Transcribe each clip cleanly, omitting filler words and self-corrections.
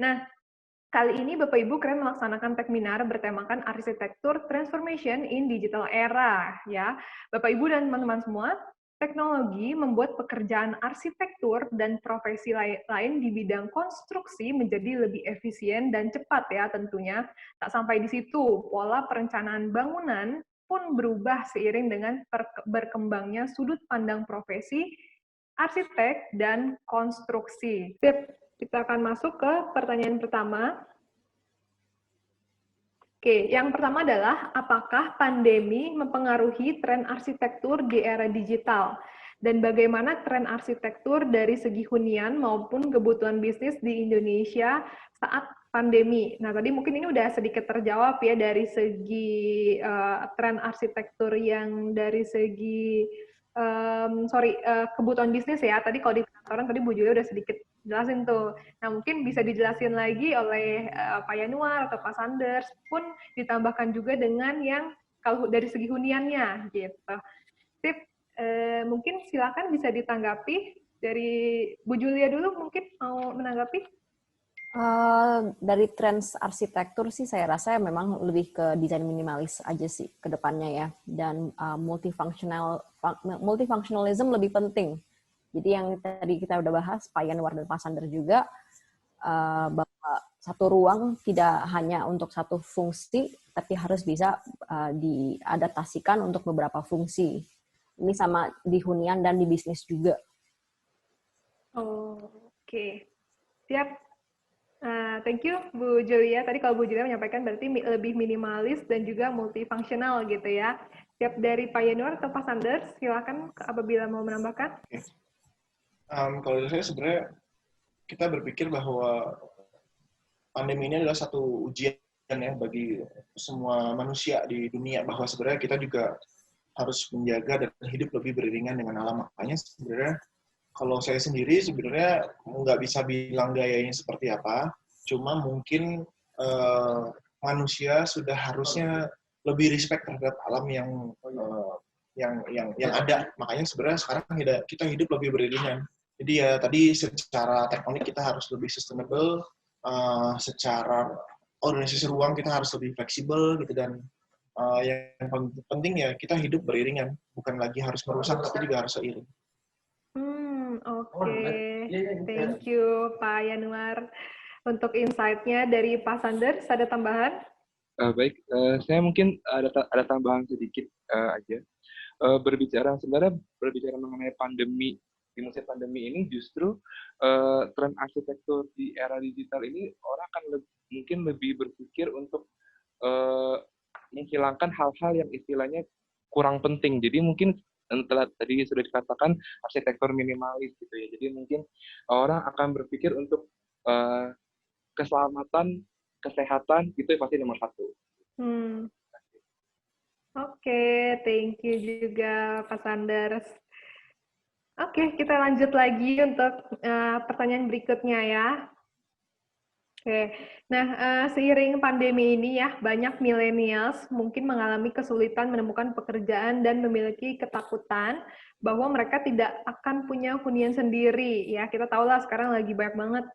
Nah, kali ini Bapak Ibu keren melaksanakan webinar bertemakan Arsitektur Transformation in Digital Era, ya. Bapak Ibu dan teman-teman semua, teknologi membuat pekerjaan arsitektur dan profesi lain di bidang konstruksi menjadi lebih efisien dan cepat ya tentunya. Tak sampai di situ, pola perencanaan bangunan pun berubah seiring dengan berkembangnya sudut pandang profesi, arsitek, dan konstruksi. Sip, kita akan masuk ke pertanyaan pertama. Oke, yang pertama adalah apakah pandemi mempengaruhi tren arsitektur di era digital? Dan bagaimana tren arsitektur dari segi hunian maupun kebutuhan bisnis di Indonesia saat pandemi? Nah, tadi mungkin ini udah sedikit terjawab ya dari segi tren arsitektur yang dari segi kebutuhan bisnis ya. Tadi kalau di kantoran tadi Bu Julia udah sedikit jelasin tuh. Nah, mungkin bisa dijelasin lagi oleh Pak Yanuar atau Pak Sanders pun ditambahkan juga dengan yang kalau dari segi huniannya gitu. Tip, mungkin silakan bisa ditanggapi dari Bu Julia dulu mungkin mau menanggapi. Dari tren arsitektur sih saya rasa memang lebih ke desain minimalis aja sih ke depannya ya, dan multifunctionalism lebih penting. Jadi yang tadi kita udah bahas Pak Yanwar dan Pak Sander juga, bahwa satu ruang tidak hanya untuk satu fungsi, tapi harus bisa diadaptasikan untuk beberapa fungsi. Ini sama di hunian dan di bisnis juga. Oke. Siap. Thank you Bu Julia. Tadi kalau Bu Julia menyampaikan berarti lebih minimalis dan juga multifungsional gitu ya. Siap, dari Pak Yanuar atau Pak Sanders, silakan apabila mau menambahkan. Kalau saya sebenarnya kita berpikir bahwa pandemi ini adalah satu ujian ya bagi semua manusia di dunia, bahwa sebenarnya kita juga harus menjaga dan hidup lebih beriringan dengan alam. Makanya sebenarnya kalau saya sendiri sebenarnya nggak bisa bilang gayanya seperti apa, cuma mungkin manusia sudah harusnya lebih respect terhadap alam yang ada. Makanya sebenarnya sekarang kita hidup lebih beriringan. Jadi ya tadi secara tektonik kita harus lebih sustainable, secara organisasi ruang kita harus lebih fleksibel gitu, dan yang penting ya kita hidup beriringan, bukan lagi harus merusak tapi juga harus seiring. Oke. Thank you Pak Yanuar untuk insight-nya. Dari Pak Sanders ada tambahan? Baik, saya mungkin ada tambahan sedikit aja. Sebenarnya berbicara mengenai pandemi, di musim pandemi ini justru tren arsitektur di era digital ini orang akan mungkin lebih berpikir untuk menghilangkan hal-hal yang istilahnya kurang penting. Jadi mungkin tadi sudah dikatakan arsitektur minimalis gitu ya. Jadi mungkin orang akan berpikir untuk keselamatan, kesehatan itu pasti nomor satu. Oke, thank you juga Pak Sanders. Oke, kita lanjut lagi untuk pertanyaan berikutnya ya. Oke, nah seiring pandemi ini ya, banyak millennials mungkin mengalami kesulitan menemukan pekerjaan dan memiliki ketakutan bahwa mereka tidak akan punya hunian sendiri. Ya, kita tahu lah sekarang lagi banyak banget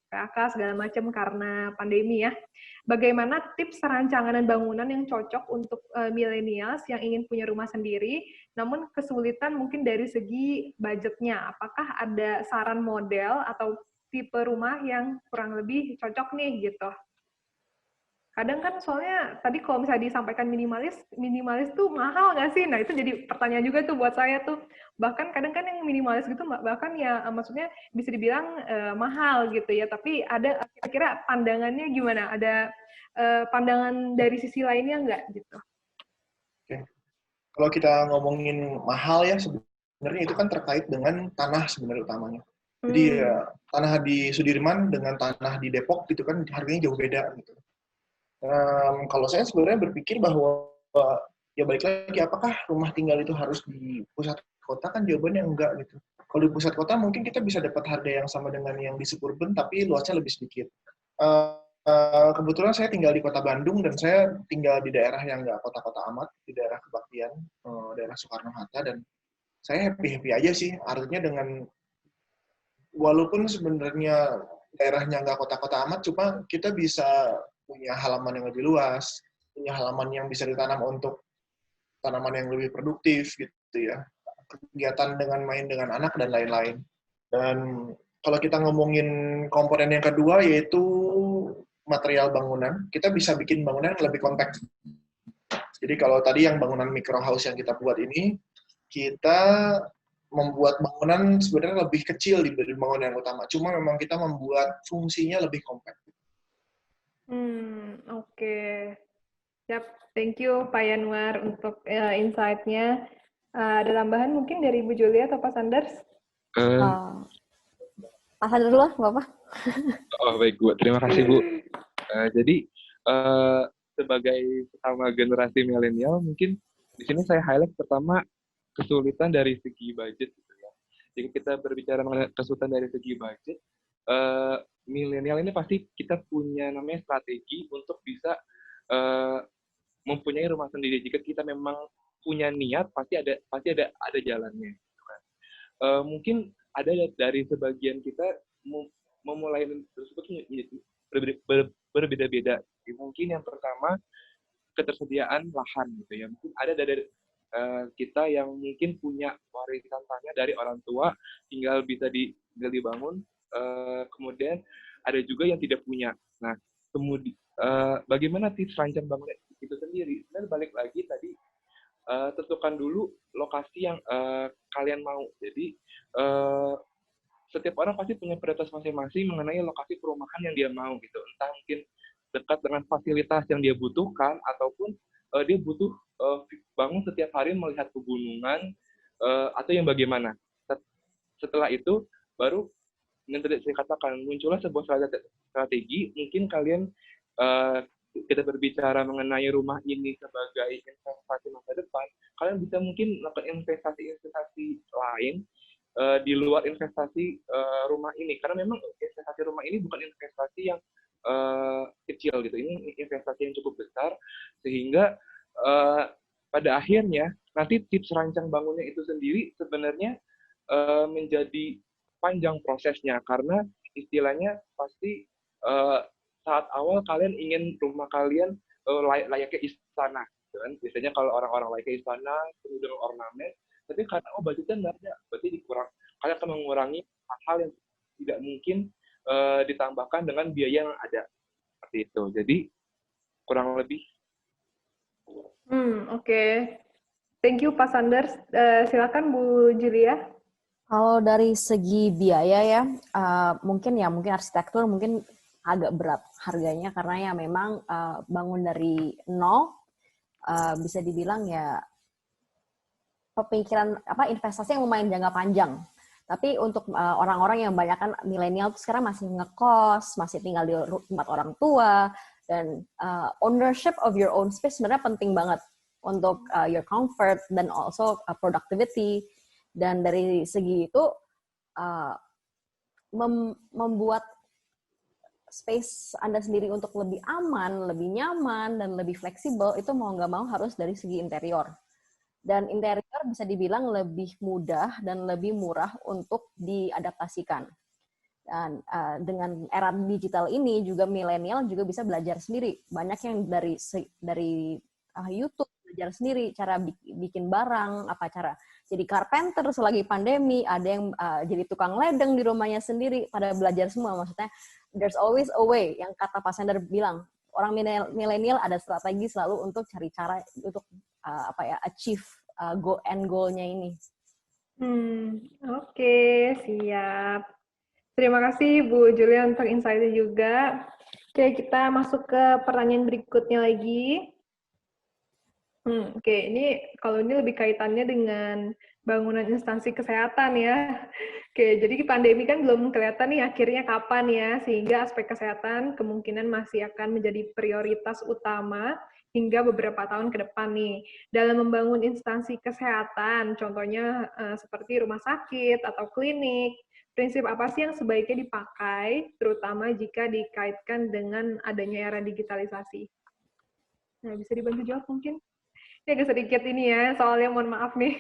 PHK segala macam karena pandemi ya. Bagaimana tips rancangan dan bangunan yang cocok untuk millennials yang ingin punya rumah sendiri, namun kesulitan mungkin dari segi budgetnya? Apakah ada saran model atau tipe rumah yang kurang lebih cocok nih gitu? Kadang kan soalnya tadi kalau misalnya disampaikan minimalis tuh mahal nggak sih? Nah itu jadi pertanyaan juga tuh buat saya tuh. Bahkan kadang kan yang minimalis gitu bahkan ya maksudnya bisa dibilang mahal gitu ya. Tapi ada kira-kira pandangannya gimana? Ada pandangan dari sisi lainnya nggak gitu? Oke. Kalau kita ngomongin mahal ya sebenarnya itu kan terkait dengan tanah sebenarnya utamanya. Jadi ya, tanah di Sudirman dengan tanah di Depok gitu kan harganya jauh beda gitu. Kalau saya sebenarnya berpikir bahwa ya balik lagi, apakah rumah tinggal itu harus di pusat kota? Kan jawabannya enggak gitu. Kalau di pusat kota mungkin kita bisa dapat harga yang sama dengan yang di suburban tapi luasnya lebih sedikit. Kebetulan saya tinggal di kota Bandung dan saya tinggal di daerah yang enggak kota-kota amat, di daerah Kebaktian, daerah Soekarno-Hatta, dan saya happy-happy aja sih. Artinya dengan walaupun sebenarnya daerahnya nggak kota-kota amat, cuma kita bisa punya halaman yang lebih luas, punya halaman yang bisa ditanam untuk tanaman yang lebih produktif gitu ya. Kegiatan dengan main dengan anak dan lain-lain. Dan kalau kita ngomongin komponen yang kedua yaitu material bangunan, kita bisa bikin bangunan yang lebih kompak. Jadi kalau tadi yang bangunan micro house yang kita buat ini, kita membuat bangunan sebenarnya lebih kecil dibanding bangunan yang utama. Cuma memang kita membuat fungsinya lebih kompak. Oke. Siap. Thank you Pak Yanwar untuk insight-nya. Ada tambahan mungkin dari Bu Julia atau Pak Sanders? Pak Sanders dulu, Bapak. Oh baik Bu, terima kasih Bu. Jadi sebagai sesama generasi milenial, mungkin di sini saya highlight pertama kesulitan dari segi budget gitu ya. Jika kita berbicara mengenai kesulitan dari segi budget, milenial ini pasti kita punya namanya strategi untuk bisa mempunyai rumah sendiri. Jika kita memang punya niat, pasti ada jalannya. Gitu kan. Mungkin ada dari sebagian kita memulai tersebut berbeda-beda. Mungkin yang pertama ketersediaan lahan gitu ya. Mungkin ada dari kita yang mungkin punya warisan tanah dari orang tua, tinggal bisa dibangun. Kemudian ada juga yang tidak punya. Nah, kemudian bagaimana tips rancang bangunan itu sendiri? Dan balik lagi tadi, tentukan dulu lokasi yang kalian mau. Jadi setiap orang pasti punya prioritas masing-masing mengenai lokasi perumahan yang dia mau gitu. Entah mungkin dekat dengan fasilitas yang dia butuhkan ataupun dia butuh bangun setiap hari melihat pegunungan atau yang bagaimana. Setelah itu baru yang tadi saya katakan muncullah sebuah strategi. Mungkin kalian kita berbicara mengenai rumah ini sebagai investasi masa depan, kalian bisa mungkin melakukan investasi lain di luar investasi rumah ini, karena memang investasi rumah ini bukan investasi yang kecil gitu, ini investasi yang cukup besar, sehingga pada akhirnya nanti tips rancang bangunnya itu sendiri sebenarnya menjadi panjang prosesnya, karena istilahnya pasti saat awal kalian ingin rumah kalian layaknya istana, gitu kan? Biasanya kalau orang-orang layaknya istana penuh dengan ornamen, tapi karena budgetnya nggak ada, berarti kalian akan mengurangi hal-hal yang tidak mungkin ditambahkan dengan biaya yang ada, seperti itu. Jadi kurang lebih. Oke. Thank you Pak Sanders. Silakan Bu Julia. Kalau dari segi biaya ya, mungkin arsitektur mungkin agak berat harganya karena ya memang bangun dari nol, bisa dibilang ya pemikiran investasi yang lumayan jangka panjang. Tapi untuk orang-orang yang banyak kan milenial sekarang masih ngekos, masih tinggal di tempat orang tua, dan ownership of your own space sebenarnya penting banget untuk your comfort dan also productivity. Dan dari segi itu membuat space Anda sendiri untuk lebih aman, lebih nyaman, dan lebih fleksibel, itu mau nggak mau harus dari segi interior. Dan interior bisa dibilang lebih mudah dan lebih murah untuk diadaptasikan. Dan dengan era digital ini juga milenial juga bisa belajar sendiri. Banyak yang dari YouTube belajar sendiri cara bikin barang, cara jadi carpenter selagi pandemi, ada yang jadi tukang ledeng di rumahnya sendiri, pada belajar semua. Maksudnya there's always a way, yang kata Pak Sander bilang, orang milenial ada strategi selalu untuk cari cara untuk achieve end goal-nya ini. Oke, siap. Terima kasih Bu Julia untuk insight-nya juga. Oke, kita masuk ke pertanyaan berikutnya lagi. Oke, ini kalau ini lebih kaitannya dengan bangunan instansi kesehatan ya. Oke, jadi pandemi kan belum kelihatan nih akhirnya kapan ya, sehingga aspek kesehatan kemungkinan masih akan menjadi prioritas utama hingga beberapa tahun ke depan nih. Dalam membangun instansi kesehatan, contohnya seperti rumah sakit atau klinik, prinsip apa sih yang sebaiknya dipakai, terutama jika dikaitkan dengan adanya era digitalisasi? Nah, bisa dibantu jawab mungkin? Ini agak sedikit ini ya, soalnya mohon maaf nih.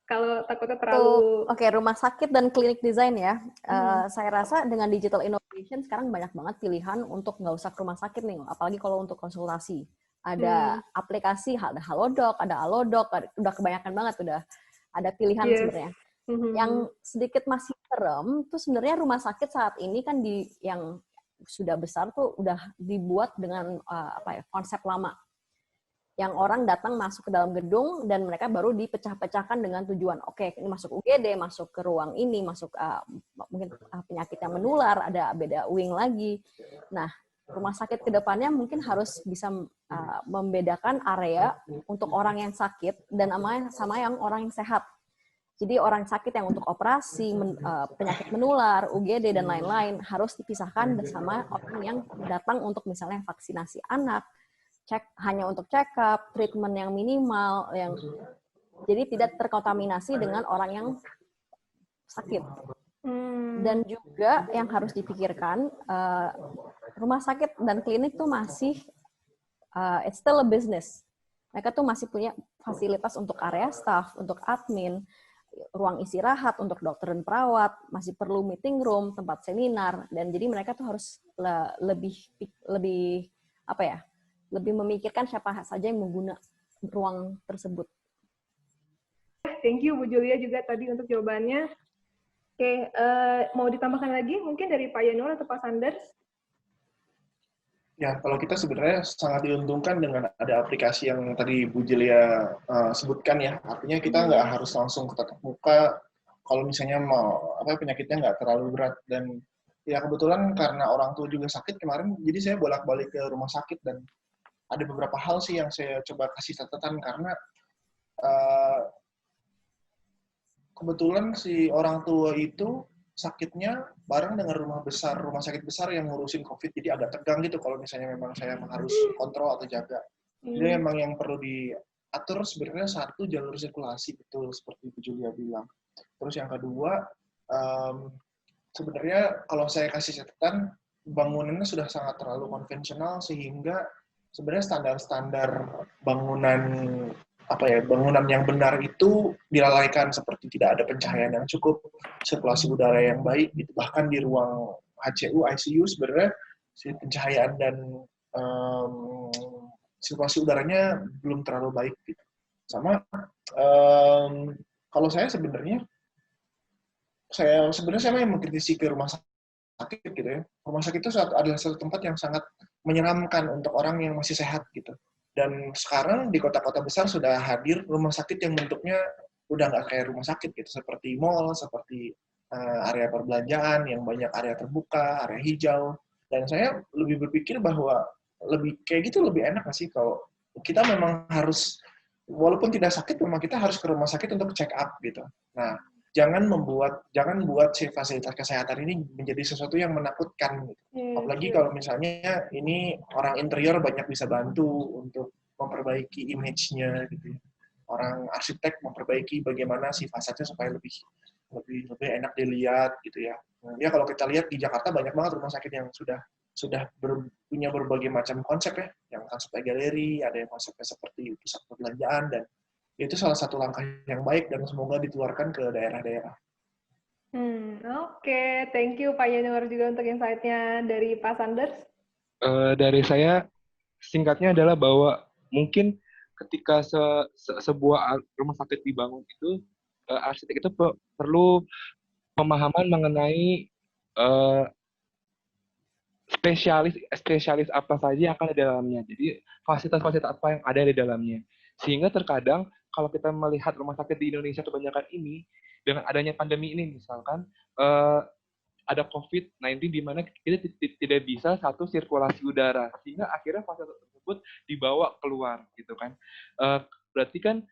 kalau takutnya Untuk terlalu. rumah sakit dan klinik desain ya. Hmm. Saya rasa dengan digital innovation sekarang banyak banget pilihan untuk nggak usah ke rumah sakit nih, apalagi kalau untuk konsultasi. Ada Hmm. aplikasi, ada Halodoc, ada Alodoc, udah kebanyakan banget, udah ada pilihan Yes. sebenarnya. Yang Hmm. sedikit masih serem tuh sebenarnya rumah sakit saat ini kan yang sudah besar tuh udah dibuat dengan konsep lama. Yang orang datang masuk ke dalam gedung dan mereka baru dipecah-pecahkan dengan tujuan oke, ini masuk UGD, masuk ke ruang ini, masuk mungkin penyakit yang menular, ada beda wing lagi. Nah, rumah sakit ke depannya mungkin harus bisa membedakan area untuk orang yang sakit dan sama yang orang yang sehat. Jadi orang sakit yang untuk operasi, penyakit menular, UGD, dan lain-lain harus dipisahkan bersama orang yang datang untuk misalnya vaksinasi anak, hanya untuk check up, treatment yang minimal, jadi tidak terkontaminasi dengan orang yang sakit. Dan juga yang harus dipikirkan, rumah sakit dan klinik tuh masih it's still a business. Mereka tuh masih punya fasilitas untuk area staff, untuk admin, ruang istirahat untuk dokter dan perawat, masih perlu meeting room, tempat seminar, dan jadi mereka tuh harus lebih memikirkan siapa saja yang menggunakan ruang tersebut. Thank you Bu Julia juga tadi untuk jawabannya. Oke, mau ditambahkan lagi mungkin dari Pak Yanuar atau Pak Sanders? Ya, kalau kita sebenarnya sangat diuntungkan dengan ada aplikasi yang tadi Bu Julia sebutkan ya. Artinya kita nggak harus langsung tatap muka kalau misalnya mau penyakitnya nggak terlalu berat. Dan ya kebetulan karena orang tua juga sakit kemarin, jadi saya bolak-balik ke rumah sakit dan ada beberapa hal sih yang saya coba kasih catatan karena kebetulan si orang tua itu sakitnya bareng dengan rumah sakit besar yang ngurusin COVID, jadi agak tegang gitu kalau misalnya memang saya harus kontrol atau jaga. Jadi memang yang perlu diatur sebenarnya satu jalur sirkulasi, betul seperti Bu Julia bilang. Terus yang kedua, sebenarnya kalau saya kasih catatan, bangunannya sudah sangat terlalu konvensional sehingga sebenarnya standar-standar bangunan bangunan yang benar itu dilalaikan, seperti tidak ada pencahayaan yang cukup, sirkulasi udara yang baik, gitu. Bahkan di ruang HCU, ICU sebenarnya pencahayaan dan sirkulasi udaranya belum terlalu baik, gitu. Sama kalau saya sebenarnya saya memang mengkritisi ke rumah sakit gitu ya. Rumah sakit itu adalah satu tempat yang sangat menyeramkan untuk orang yang masih sehat gitu. Dan sekarang di kota-kota besar sudah hadir rumah sakit yang bentuknya udah nggak kayak rumah sakit gitu, seperti mall, seperti area perbelanjaan yang banyak area terbuka, area hijau. Dan saya lebih berpikir bahwa lebih kayak gitu lebih enak nggak sih kalau kita memang harus, walaupun tidak sakit, memang kita harus ke rumah sakit untuk check up gitu. Nah, jangan buat si fasilitas kesehatan ini menjadi sesuatu yang menakutkan gitu. Apalagi kalau misalnya ini orang interior banyak bisa bantu untuk memperbaiki image-nya gitu. Orang arsitek memperbaiki bagaimana si fasadnya supaya lebih enak dilihat gitu ya. Ya kalau kita lihat di Jakarta banyak banget rumah sakit yang sudah punya berbagai macam konsep ya, yang konsepnya galeri, ada yang konsepnya seperti pusat perbelanjaan, dan itu salah satu langkah yang baik dan semoga ditularkan ke daerah-daerah. Oke. Thank you Pak Yanuar juga untuk insight-nya. Dari Pak Sanders? Dari saya, singkatnya adalah bahwa mungkin ketika sebuah rumah sakit dibangun itu, arsitek itu perlu pemahaman mengenai spesialis apa saja yang akan ada di dalamnya. Jadi fasilitas-fasilitas apa yang ada di dalamnya. Sehingga terkadang kalau kita melihat rumah sakit di Indonesia kebanyakan ini, dengan adanya pandemi ini misalkan, ada COVID-19 di mana kita tidak bisa satu sirkulasi udara, sehingga akhirnya fasilitas tersebut dibawa keluar, gitu kan. Berarti kan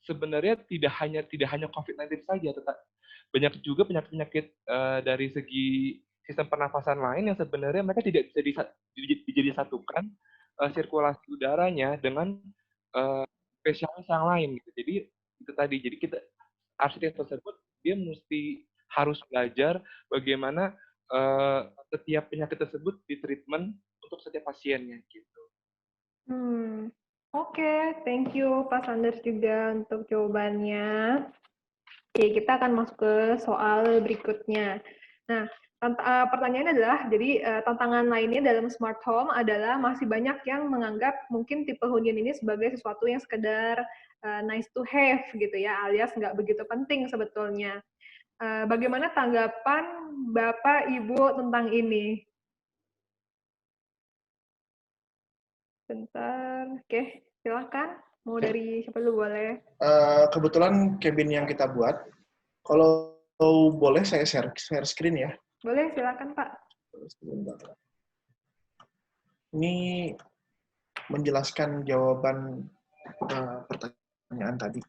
sebenarnya tidak hanya COVID-19 saja, tetapi banyak juga penyakit-penyakit dari segi sistem pernafasan lain yang sebenarnya mereka tidak bisa disatukan sirkulasi udaranya dengan spesialis yang lain gitu. Jadi itu tadi. Jadi kita arsitek tersebut dia mesti harus belajar bagaimana setiap penyakit tersebut ditreatment untuk setiap pasiennya gitu. Oke, thank you Pak Sanders juga untuk jawabannya. Oke, kita akan masuk ke soal berikutnya. Nah, pertanyaannya adalah, jadi tantangan lainnya dalam smart home adalah masih banyak yang menganggap mungkin tipe hunian ini sebagai sesuatu yang sekedar nice to have gitu ya, alias nggak begitu penting sebetulnya. Bagaimana tanggapan Bapak Ibu tentang ini? Bentar, oke, silakan. Mau dari siapa dulu boleh? Kebetulan cabin yang kita buat, kalau boleh saya share screen ya. Boleh, silakan Pak. Ini menjelaskan jawaban pertanyaan tadi.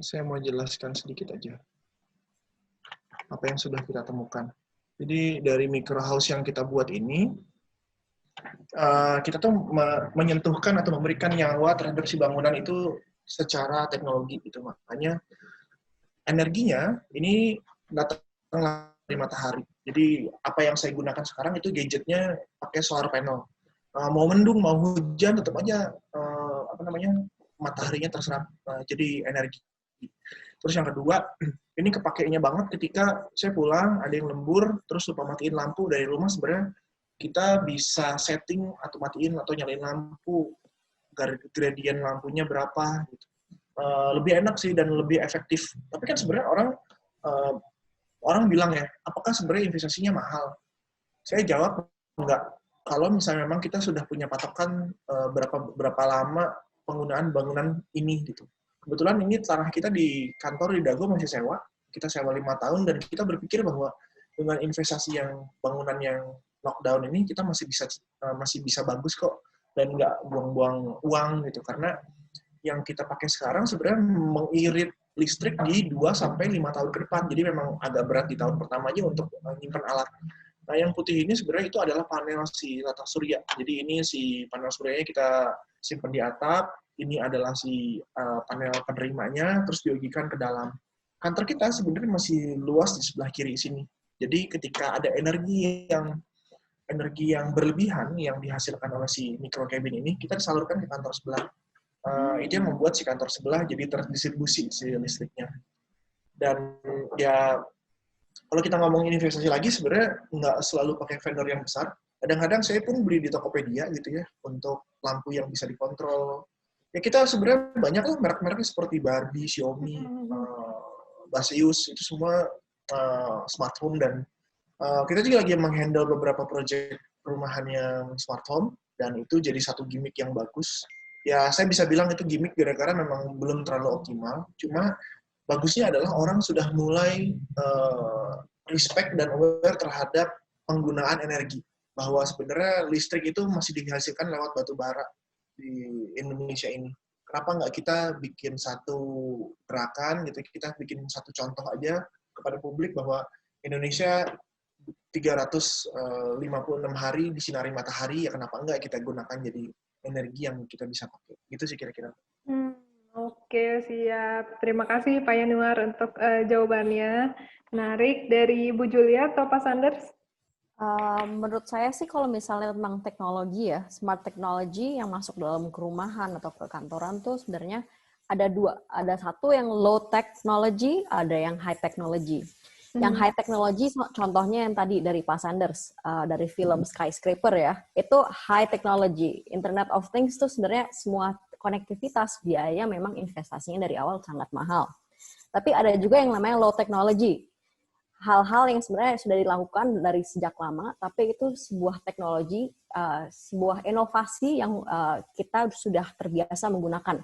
Saya mau jelaskan sedikit aja apa yang sudah kita temukan. Jadi dari micro house yang kita buat ini, kita tuh menyentuhkan atau memberikan nyawa terhadap si bangunan itu secara teknologi gitu. Makanya energinya ini datang dari matahari. Jadi apa yang saya gunakan sekarang itu gadgetnya pakai solar panel. Mau mendung mau hujan tetap aja mataharinya terserap jadi energi. Terus yang kedua, ini kepakainya banget ketika saya pulang ada yang lembur terus lupa matiin lampu dari rumah. Sebenarnya kita bisa setting atau matiin atau nyalain lampu, gradient lampunya berapa gitu. Lebih enak sih dan lebih efektif. Tapi kan sebenarnya orang bilang ya, apakah sebenarnya investasinya mahal? Saya jawab enggak. Kalau misalnya memang kita sudah punya patokan berapa lama penggunaan bangunan ini gitu. Kebetulan ini tanah kita di kantor di Dago masih sewa. Kita sewa 5 tahun dan kita berpikir bahwa dengan investasi yang bangunan yang lockdown ini kita masih bisa bagus kok dan nggak buang-buang uang gitu, karena yang kita pakai sekarang sebenarnya mengirit listrik di 2-5 tahun ke depan. Jadi memang agak berat di tahun pertama aja untuk menyimpan alat. Nah, yang putih ini sebenarnya itu adalah panel si tata surya. Jadi ini si panel suryanya kita simpan di atap, ini adalah si panel penerimanya, terus diogikan ke dalam. Kantor kita sebenarnya masih luas di sebelah kiri sini. Jadi ketika ada energi yang berlebihan yang dihasilkan oleh si micro cabin ini, kita salurkan ke kantor sebelah. Itu yang membuat si kantor sebelah jadi terdistribusi si listriknya. Dan ya kalau kita ngomongin investasi lagi, sebenarnya nggak selalu pakai vendor yang besar. Kadang-kadang saya pun beli di Tokopedia gitu ya, untuk lampu yang bisa dikontrol. Ya kita sebenarnya banyak lah merek-mereknya seperti Barbie, Xiaomi, Baseus, itu semua smart home. Dan kita juga lagi menghandle beberapa proyek perumahan yang smart home, dan itu jadi satu gimmick yang bagus. Ya saya bisa bilang itu gimmick gara-gara memang belum terlalu optimal, cuma bagusnya adalah orang sudah mulai respect dan aware terhadap penggunaan energi. Bahwa sebenarnya listrik itu masih dihasilkan lewat batu bara di Indonesia ini. Kenapa nggak kita bikin satu gerakan gitu, kita bikin satu contoh aja kepada publik bahwa Indonesia 356 hari disinari matahari, ya kenapa enggak kita gunakan jadi energi yang kita bisa pakai. Gitu sih kira-kira. Oke, siap. Terima kasih Pak Yanuar untuk jawabannya. Menarik. Dari Bu Julia atau Pak Sanders? Menurut saya sih kalau misalnya tentang teknologi ya, smart technology yang masuk dalam kerumahan atau ke kantoran tuh sebenarnya ada dua. Ada satu yang low technology, ada yang high technology. Yang high technology contohnya yang tadi dari Pak Sanders, dari film Skyscraper ya, itu high technology. Internet of Things tuh sebenarnya semua konektivitas, biaya memang investasinya dari awal sangat mahal. Tapi ada juga yang namanya low technology. Hal-hal yang sebenarnya sudah dilakukan dari sejak lama, tapi itu sebuah teknologi, sebuah inovasi yang kita sudah terbiasa menggunakan.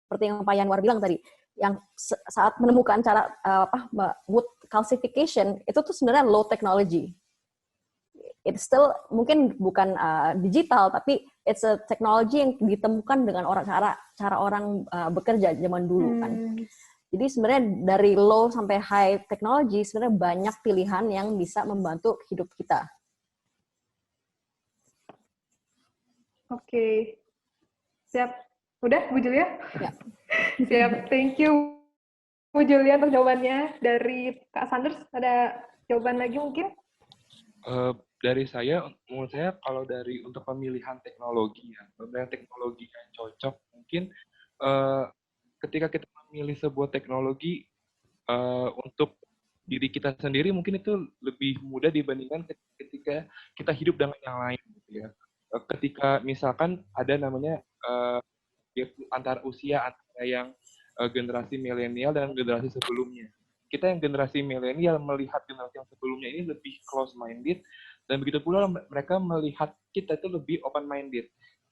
Seperti yang Pak Yanwar bilang tadi, yang saat menemukan cara wood calcification, itu tuh sebenarnya low technology. It's still mungkin bukan digital, tapi it's a technology yang ditemukan dengan cara orang bekerja zaman dulu kan. Jadi sebenarnya dari low sampai high technology sebenarnya banyak pilihan yang bisa membantu hidup kita. Oke. Siap. Udah Bu Julia? Ya. Siap. Thank you Bu Julia untuk jawabannya. Dari Kak Sanders ada jawaban lagi mungkin? dari saya, menurut saya kalau untuk pemilihan teknologi ya, pemilihan teknologi yang cocok mungkin ketika kita memilih sebuah teknologi untuk diri kita sendiri mungkin itu lebih mudah dibandingkan ketika kita hidup dengan yang lain gitu ya. Ketika misalkan ada namanya antara yang generasi milenial dan generasi sebelumnya. Kita yang generasi milenial melihat generasi yang sebelumnya ini lebih close minded dan begitu pula mereka melihat kita itu lebih open minded.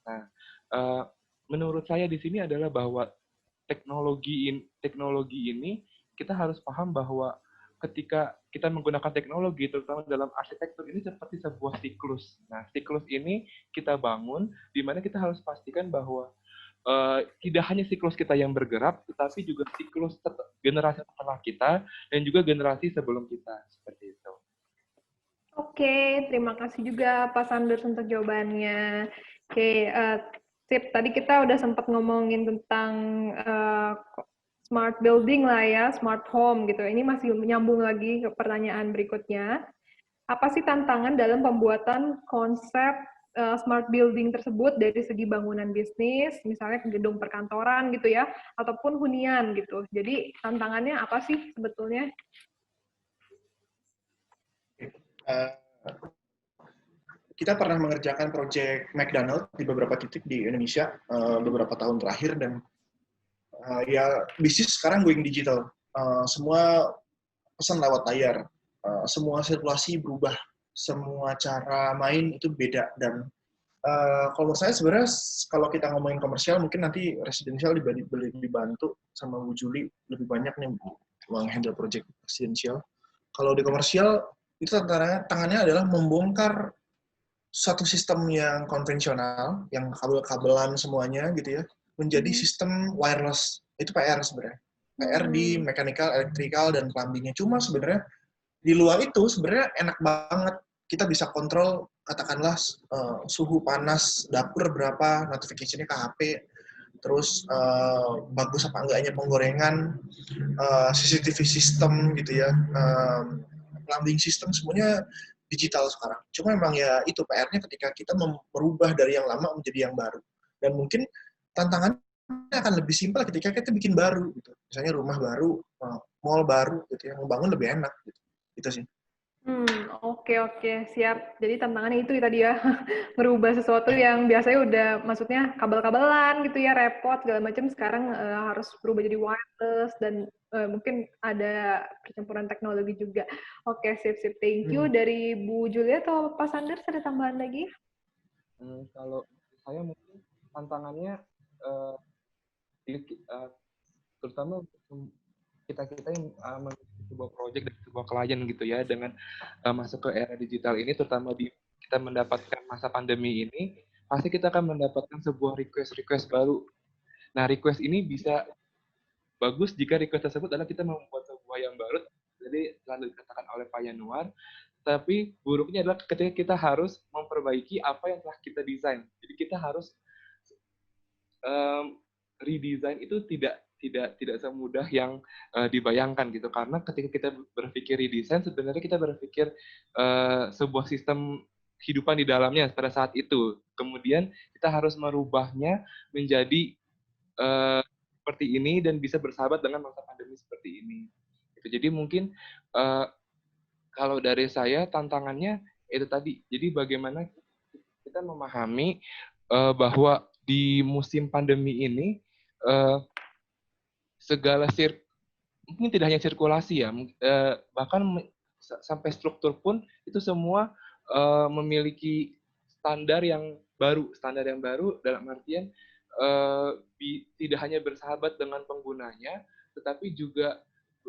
Nah, menurut saya di sini adalah bahwa teknologi ini kita harus paham bahwa ketika kita menggunakan teknologi, terutama dalam arsitektur, ini seperti sebuah siklus. Nah, siklus ini kita bangun, di mana kita harus pastikan bahwa tidak hanya siklus kita yang bergerak, tetapi juga siklus generasi setelah kita, dan juga generasi sebelum kita. Seperti itu. Oke, terima kasih juga Pak Sanders untuk jawabannya. Oke, sip. Tadi kita udah sempat ngomongin tentang smart building lah ya, smart home gitu. Ini masih menyambung lagi ke pertanyaan berikutnya. Apa sih tantangan dalam pembuatan konsep smart building tersebut dari segi bangunan bisnis, misalnya gedung perkantoran gitu ya, ataupun hunian gitu. Jadi tantangannya apa sih sebetulnya? Kita pernah mengerjakan proyek McDonald di beberapa titik di Indonesia beberapa tahun terakhir, dan ya bisnis sekarang going digital. Semua pesan lewat layar, semua sirkulasi berubah, semua cara main itu beda. Dan kalau menurut saya sebenarnya kalau kita ngomongin komersial, mungkin nanti residensial dibantu sama Bu Juli lebih banyak nih menghandle project residensial. Kalau di komersial itu tantangannya adalah membongkar satu sistem yang konvensional, yang kabel-kabelan semuanya gitu ya, menjadi sistem wireless. Itu PR sebenarnya. PR di mechanical, electrical, dan plumbing-nya. Cuma sebenarnya di luar itu sebenarnya enak banget. Kita bisa kontrol, katakanlah suhu panas dapur berapa, notification-nya ke HP, terus bagus apa enggaknya penggorengan, CCTV system gitu ya, plumbing system, semuanya digital sekarang. Cuma memang ya itu PR-nya ketika kita merubah dari yang lama menjadi yang baru. Dan mungkin tantangannya akan lebih simpel ketika kita bikin baru gitu. Misalnya rumah baru, mall baru gitu ya, membangun lebih enak gitu. Itu sih. Oke, siap. Jadi tantangannya itu tadi ya, merubah sesuatu yang biasanya udah, maksudnya kabel-kabelan gitu ya, repot segala macam, sekarang harus berubah jadi wireless, dan mungkin ada percampuran teknologi juga. Oke, sip. Thank you. Dari Bu Julia atau Pak Sanders ada tambahan lagi? Kalau saya mungkin tantangannya terutama kita yang sebuah project dan sebuah klien gitu ya, dengan masuk ke era digital ini, terutama kita mendapatkan masa pandemi ini, pasti kita akan mendapatkan sebuah request baru. Nah, request ini bisa bagus jika request tersebut adalah kita membuat sebuah yang baru, jadi telah dikatakan oleh Pak Yanuar, tapi buruknya adalah ketika kita harus memperbaiki apa yang telah kita desain. Jadi kita harus redesign itu tidak semudah yang dibayangkan gitu, karena ketika kita berpikir redesign, sebenarnya kita berpikir sebuah sistem kehidupan di dalamnya pada saat itu, kemudian kita harus merubahnya menjadi seperti ini dan bisa bersahabat dengan masa pandemi seperti ini. Jadi mungkin kalau dari saya tantangannya itu tadi, jadi bagaimana kita memahami bahwa di musim pandemi ini segala mungkin tidak hanya sirkulasi ya, bahkan sampai struktur pun itu semua memiliki standar yang baru dalam artian tidak hanya bersahabat dengan penggunanya, tetapi juga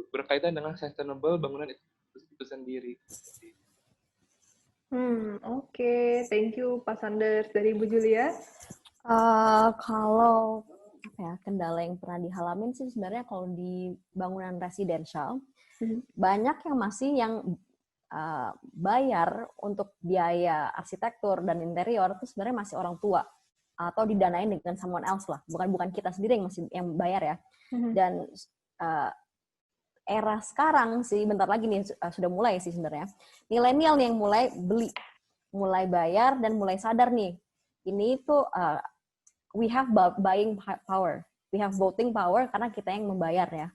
berkaitan dengan sustainable bangunan itu sendiri. Oke. Thank you Pak Sanders. Dari Bu Julia? Kalau kendala yang pernah dihalamin sih sebenarnya kalau di bangunan residensial, banyak yang masih bayar untuk biaya arsitektur dan interior itu sebenarnya masih orang tua atau didanain dengan someone else lah, bukan kita sendiri yang bayar ya. Dan era sekarang sih bentar lagi nih sudah mulai sih sebenarnya milenial yang mulai beli mulai bayar dan mulai sadar nih, ini tuh we have buying power, we have voting power karena kita yang membayar ya.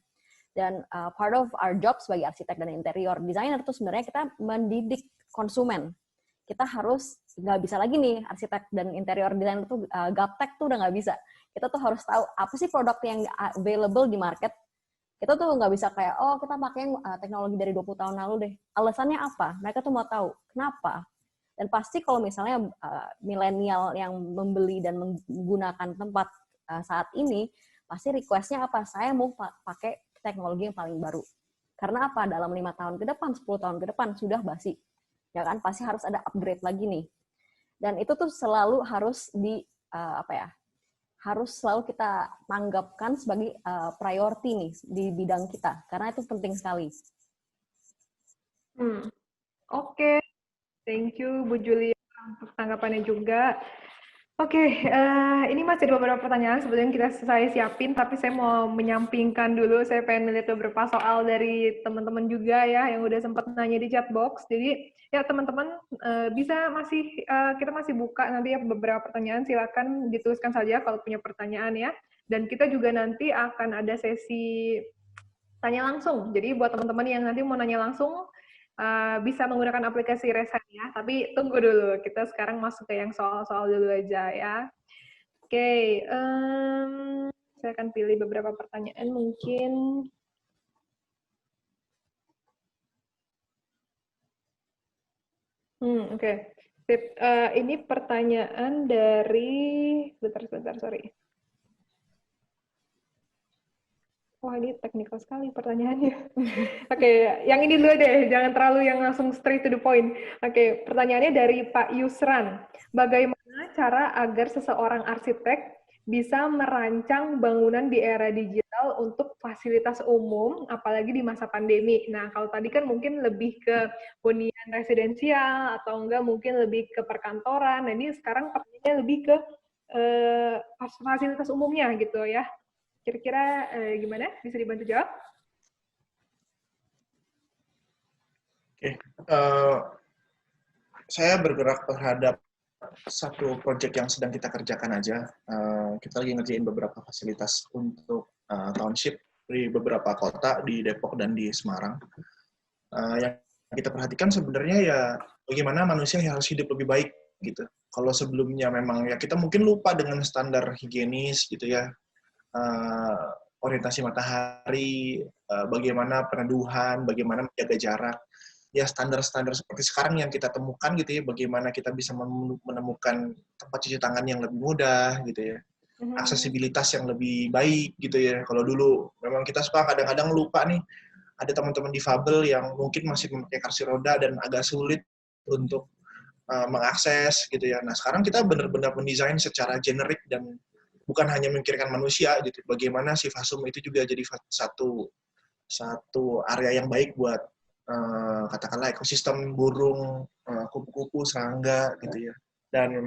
Dan part of our job sebagai arsitek dan interior designer tuh sebenarnya kita mendidik konsumen. Kita harus nggak bisa lagi nih arsitek dan interior designer tuh gaptek tuh udah nggak bisa. Kita tuh harus tahu apa sih produk yang available di market. Kita tuh nggak bisa kayak, oh kita pakai teknologi dari 20 tahun lalu deh. Alasannya apa? Mereka tuh mau tahu. Kenapa? Dan pasti kalau misalnya milenial yang membeli dan menggunakan tempat saat ini, pasti request-nya apa? Saya mau pakai teknologi yang paling baru. Karena apa? Dalam 5 tahun ke depan, 10 tahun ke depan, sudah basi. Ya kan? Pasti harus ada upgrade lagi nih. Dan itu tuh selalu harus harus selalu kita tanggapkan sebagai priority nih di bidang kita, karena itu penting sekali. Oke. Thank you Bu Julia untuk tanggapannya juga. Oke, ini masih ada beberapa pertanyaan sebetulnya saya siapin, tapi saya mau menyampingkan dulu. Saya pengen melihat beberapa soal dari teman-teman juga ya, yang udah sempat nanya di chat box. Jadi ya teman-teman kita masih buka nanti ya beberapa pertanyaan. Silakan dituliskan saja kalau punya pertanyaan ya. Dan kita juga nanti akan ada sesi tanya langsung. Jadi buat teman-teman yang nanti mau nanya langsung, bisa menggunakan aplikasi Resen ya, tapi tunggu dulu, kita sekarang masuk ke yang soal-soal dulu aja ya. Oke, saya akan pilih beberapa pertanyaan mungkin. Oke. Ini pertanyaan dari, sebentar, sorry. Wah, ini teknikal sekali pertanyaannya. Oke, yang ini dulu deh, jangan terlalu yang langsung straight to the point. Oke, pertanyaannya dari Pak Yusran. Bagaimana cara agar seseorang arsitek bisa merancang bangunan di era digital untuk fasilitas umum, apalagi di masa pandemi? Nah, kalau tadi kan mungkin lebih ke hunian residensial, atau enggak mungkin lebih ke perkantoran. Nah, ini sekarang pertanyaannya lebih ke fasilitas umumnya gitu ya. Kira-kira gimana? Bisa dibantu jawab? Oke. Saya bergerak terhadap satu proyek yang sedang kita kerjakan aja. Kita lagi ngerjain beberapa fasilitas untuk township di beberapa kota di Depok dan di Semarang. Yang kita perhatikan sebenarnya ya bagaimana manusia yang harus hidup lebih baik gitu. Kalau sebelumnya memang ya kita mungkin lupa dengan standar higienis gitu ya. Orientasi matahari, bagaimana peneduhan, bagaimana menjaga jarak, ya standar-standar seperti sekarang yang kita temukan gitu ya, bagaimana kita bisa menemukan tempat cuci tangan yang lebih mudah gitu ya, aksesibilitas yang lebih baik gitu ya. Kalau dulu memang kita suka kadang-kadang lupa nih, ada teman-teman difabel yang mungkin masih memakai kursi roda dan agak sulit untuk mengakses gitu ya. Nah sekarang kita benar-benar mendesain secara generik dan bukan hanya memikirkan manusia gitu. Bagaimana si Fasum itu juga jadi satu area yang baik buat katakanlah ekosistem burung, kupu-kupu, serangga gitu ya. Dan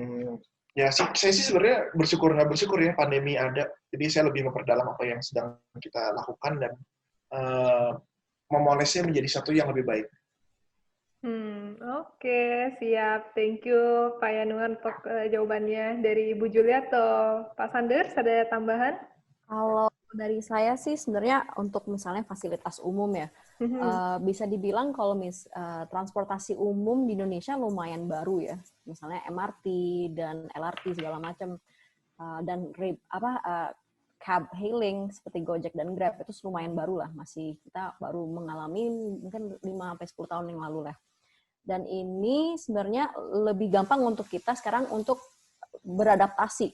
ya saya sih sebenarnya nggak bersyukur ya pandemi ada. Jadi saya lebih memperdalam apa yang sedang kita lakukan dan memolesnya menjadi satu yang lebih baik. Oke, siap. Thank you Pak Yanuar untuk jawabannya. Dari Ibu Julia atau Pak Sanders, ada tambahan? Kalau dari saya sih sebenarnya untuk misalnya fasilitas umum ya, bisa dibilang kalau transportasi umum di Indonesia lumayan baru ya, misalnya MRT dan LRT segala macam, dan cab hailing seperti Gojek dan Grab itu lumayan baru lah, masih kita baru mengalami mungkin 5-10 tahun yang lalu lah. Dan ini sebenarnya lebih gampang untuk kita sekarang untuk beradaptasi.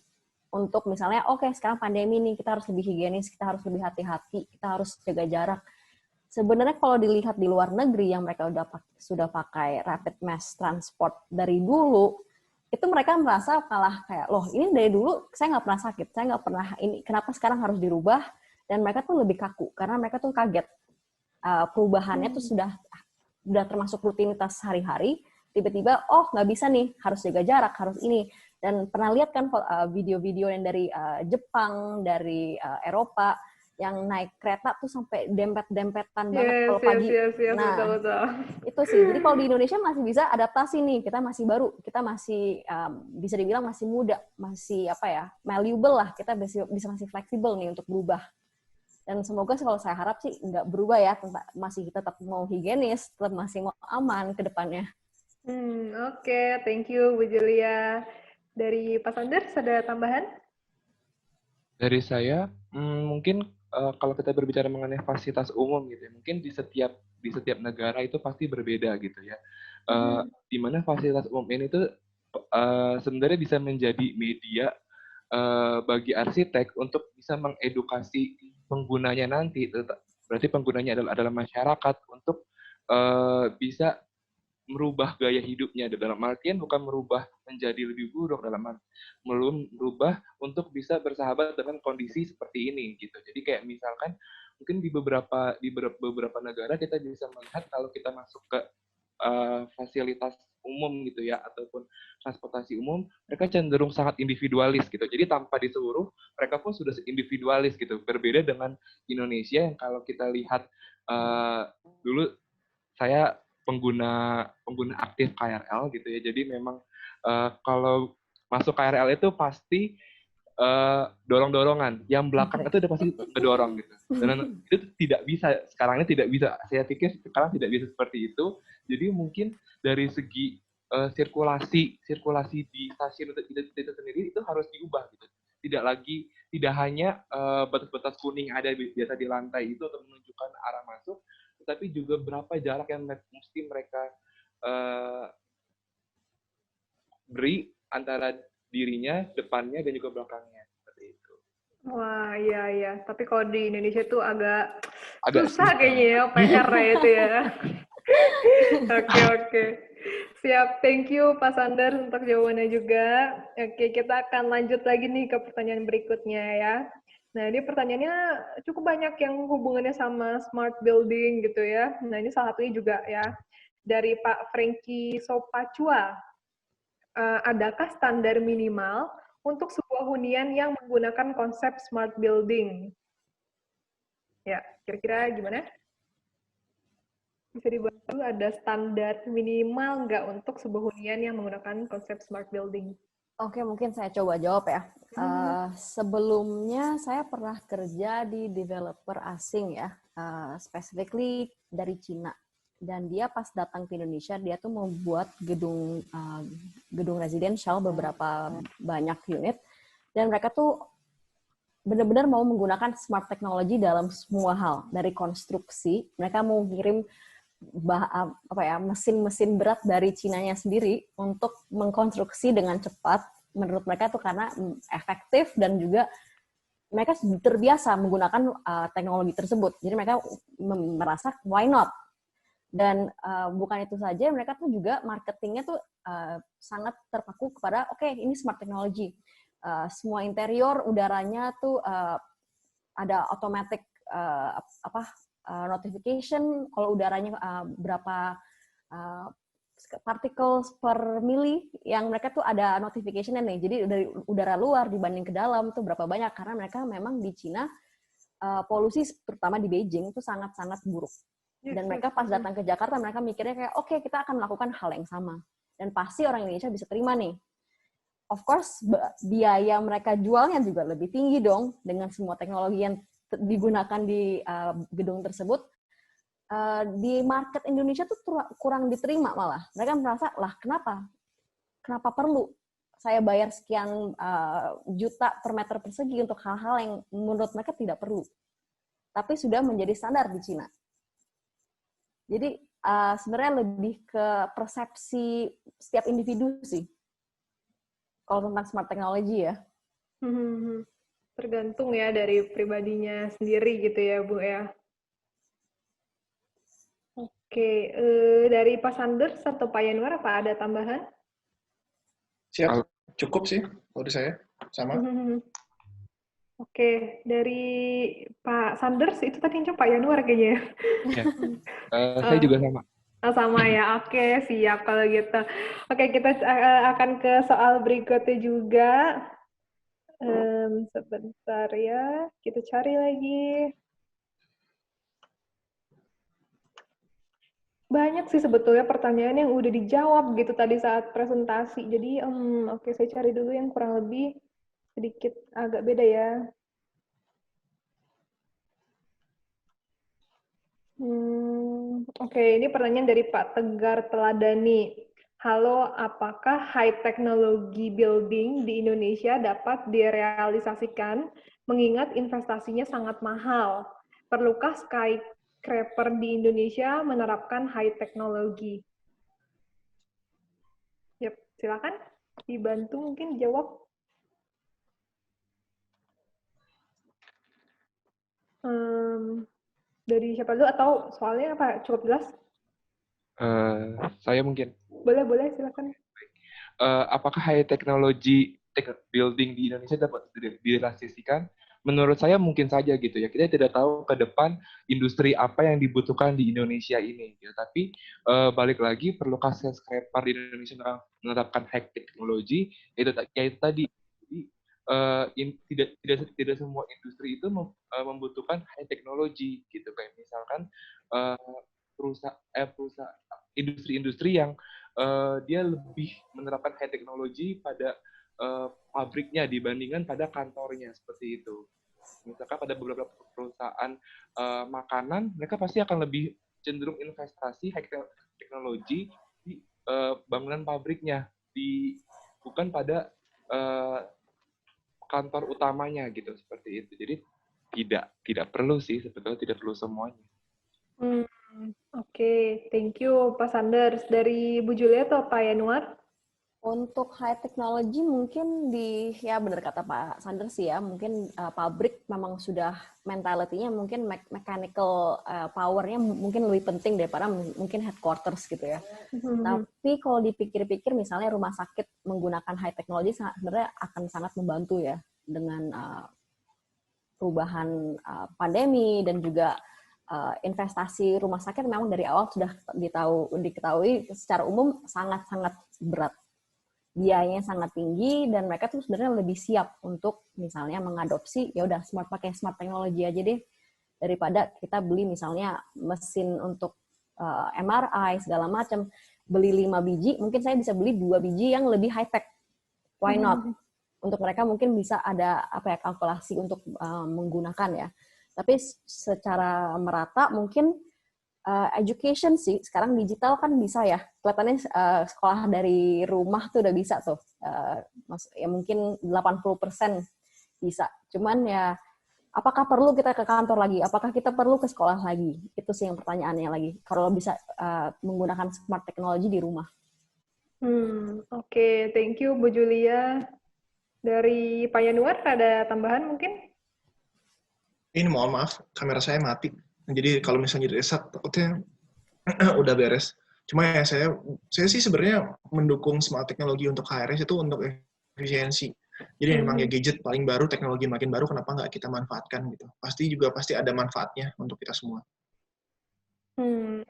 Untuk misalnya, oke, sekarang pandemi nih, kita harus lebih higienis, kita harus lebih hati-hati, kita harus jaga jarak. Sebenarnya kalau dilihat di luar negeri yang mereka sudah pakai rapid mass transport dari dulu, itu mereka merasa kalah kayak, loh ini dari dulu saya nggak pernah sakit, saya nggak pernah ini, kenapa sekarang harus dirubah? Dan mereka tuh lebih kaku, karena mereka tuh kaget. Perubahannya tuh sudah termasuk rutinitas sehari-hari, tiba-tiba, oh nggak bisa nih, harus jaga jarak, harus ini. Dan pernah lihat kan video-video yang dari Jepang, dari Eropa, yang naik kereta tuh sampai dempet-dempetan banget kalau pagi. Yes, Nah, betul. itu sih. Jadi kalau di Indonesia masih bisa adaptasi nih. Kita masih baru, kita masih bisa dibilang masih muda, masih malleable lah. Kita bisa masih fleksibel nih untuk berubah. Dan semoga kalau saya harap sih nggak berubah ya, masih tetap mau higienis, tetap masih mau aman ke depannya. Oke, thank you Bu Julia. Dari Pak Sanders ada tambahan? Dari saya, mungkin kalau kita berbicara mengenai fasilitas umum gitu ya, mungkin di setiap negara itu pasti berbeda gitu ya. Di mana fasilitas umum ini tuh sebenarnya bisa menjadi media bagi arsitek untuk bisa mengedukasi penggunanya nanti. Berarti penggunanya adalah masyarakat untuk bisa merubah gaya hidupnya, dalam artian bukan merubah menjadi lebih buruk, merubah untuk bisa bersahabat dengan kondisi seperti ini gitu. Jadi kayak misalkan mungkin di beberapa negara kita bisa melihat kalau kita masuk ke fasilitas umum gitu ya, ataupun transportasi umum, mereka cenderung sangat individualis gitu. Jadi tanpa disuruh, mereka pun sudah individualis gitu. Berbeda dengan Indonesia yang kalau kita lihat dulu saya pengguna aktif KRL gitu ya. Jadi memang kalau masuk KRL itu pasti dorong-dorongan. Yang belakang itu udah pasti ngedorong gitu. Dan itu tidak bisa, sekarang ini tidak bisa. Saya pikir sekarang tidak bisa seperti itu. Jadi mungkin dari segi sirkulasi di stasiun itu sendiri itu harus diubah gitu. Tidak hanya batas-batas kuning ada biasa di lantai itu untuk menunjukkan arah masuk, tetapi juga berapa jarak yang mesti mereka beri antara dirinya, depannya, dan juga belakangnya. Seperti itu. Wah, iya. Tapi kalau di Indonesia tuh agak susah kayaknya ya, PR itu ya. Oke. Siap, thank you Pak Sanders untuk jawabannya juga. Oke, kita akan lanjut lagi nih ke pertanyaan berikutnya ya. Nah, ini pertanyaannya cukup banyak yang hubungannya sama smart building gitu ya. Nah, ini salah satunya juga ya. Dari Pak Frankie Sopacua. Adakah standar minimal untuk sebuah hunian yang menggunakan konsep smart building? Ya, kira-kira gimana? Bisa dibantu ada standar minimal nggak untuk sebuah hunian yang menggunakan konsep smart building? Oke, mungkin saya coba jawab ya. Sebelumnya saya pernah kerja di developer asing ya, specifically dari Cina. Dan dia pas datang ke Indonesia, dia tuh membuat gedung residensial beberapa banyak unit. Dan mereka tuh benar-benar mau menggunakan smart technology dalam semua hal. Dari konstruksi, mereka mau kirim mesin-mesin berat dari Cinanya sendiri untuk mengkonstruksi dengan cepat. Menurut mereka tuh karena efektif dan juga mereka terbiasa menggunakan teknologi tersebut. Jadi mereka merasa why not? Dan bukan itu saja, mereka tuh juga marketingnya tuh sangat terpaku kepada ini smart technology. Semua interior udaranya tuh ada automatic notification kalau udaranya berapa particles per mili, yang mereka tuh ada notification-nya nih. Jadi dari udara luar dibanding ke dalam tuh berapa banyak, karena mereka memang di Cina polusi terutama di Beijing itu sangat-sangat buruk. Dan mereka pas datang ke Jakarta mereka mikirnya kayak kita akan melakukan hal yang sama. Dan pasti orang Indonesia bisa terima nih. Of course biaya mereka jualnya juga lebih tinggi dong dengan semua teknologi yang digunakan di gedung tersebut. Di market Indonesia tuh kurang diterima malah. Mereka merasa, kenapa perlu saya bayar sekian juta per meter persegi untuk hal-hal yang menurut mereka tidak perlu. Tapi sudah menjadi standar di Cina. Jadi sebenarnya lebih ke persepsi setiap individu sih. Kalau tentang smart technology ya. Tergantung ya dari pribadinya sendiri gitu ya, Bu ya. Oke, dari Pak Sanders atau Pak Yanuar apa ada tambahan? Siap, cukup sih kalau dari saya, sama. Oke, dari Pak Sanders itu tadi yang Pak Yanuar kayaknya. Ya. Saya juga sama. Sama ya, oke siap kalau gitu. Oke, kita akan ke soal berikutnya juga. Sebentar ya, kita cari lagi. Banyak sih sebetulnya pertanyaan yang udah dijawab gitu tadi saat presentasi. Jadi, oke, saya cari dulu yang kurang lebih sedikit agak beda ya. Oke, ini pertanyaan dari Pak Tegar Teladani. Halo, apakah high technology building di Indonesia dapat direalisasikan mengingat investasinya sangat mahal? Perlukah skyscraper di Indonesia menerapkan high technology? Yap, silakan dibantu mungkin jawab. Dari siapa dulu atau soalnya apa cukup jelas? Saya mungkin. Boleh, silakan. Apakah high technology building di Indonesia dapat direalisasikan? Menurut saya mungkin saja gitu ya. Kita tidak tahu ke depan industri apa yang dibutuhkan di Indonesia ini. Gitu. Tapi balik lagi, perlukah skyscraper di Indonesia menerapkan high technology? Itu tadi. Jadi tidak semua industri itu membutuhkan high technology gitu. Kayak misalkan perusahaan industri-industri yang dia lebih menerapkan high technology pada pabriknya dibandingkan pada kantornya, seperti itu. Misalkan pada beberapa perusahaan makanan, mereka pasti akan lebih cenderung investasi high technology di bangunan pabriknya, bukan pada kantor utamanya gitu, seperti itu. Jadi tidak perlu sih, sebetulnya tidak perlu semuanya. Oke, thank you Pak Sanders. Dari Bu Julia atau Pak Yanuar? Untuk high technology mungkin ya benar kata Pak Sanders sih ya, mungkin pabrik memang sudah mentality-nya mungkin mechanical power-nya mungkin lebih penting daripada mungkin headquarters gitu ya. Tapi kalau dipikir-pikir misalnya rumah sakit menggunakan high technology sebenarnya akan sangat membantu ya dengan perubahan pandemi dan juga investasi rumah sakit memang dari awal sudah diketahui secara umum sangat-sangat berat. Biayanya sangat tinggi dan mereka tuh sebenarnya lebih siap untuk misalnya mengadopsi ya udah pakai smart technology aja deh daripada kita beli misalnya mesin untuk MRI segala macam, beli 5 biji mungkin saya bisa beli 2 biji yang lebih high tech. Why not? Untuk mereka mungkin bisa ada kalkulasi untuk menggunakan ya. Tapi secara merata mungkin education sih, sekarang digital kan bisa ya, kelihatannya sekolah dari rumah tuh udah bisa tuh, ya mungkin 80% bisa, cuman ya apakah perlu kita ke kantor lagi, apakah kita perlu ke sekolah lagi, itu sih yang pertanyaannya lagi, kalau bisa menggunakan smart technology di rumah. Oke, thank you Bu Julia. Dari Pak Yanuar ada tambahan mungkin? Ini mohon maaf, kamera saya mati. Jadi kalau misalnya di reset, takutnya udah beres. Cuma ya saya sih sebenarnya mendukung smart teknologi untuk HRS itu untuk efisiensi. Jadi memang ya gadget paling baru, teknologi makin baru, kenapa nggak kita manfaatkan gitu. Pasti ada manfaatnya untuk kita semua.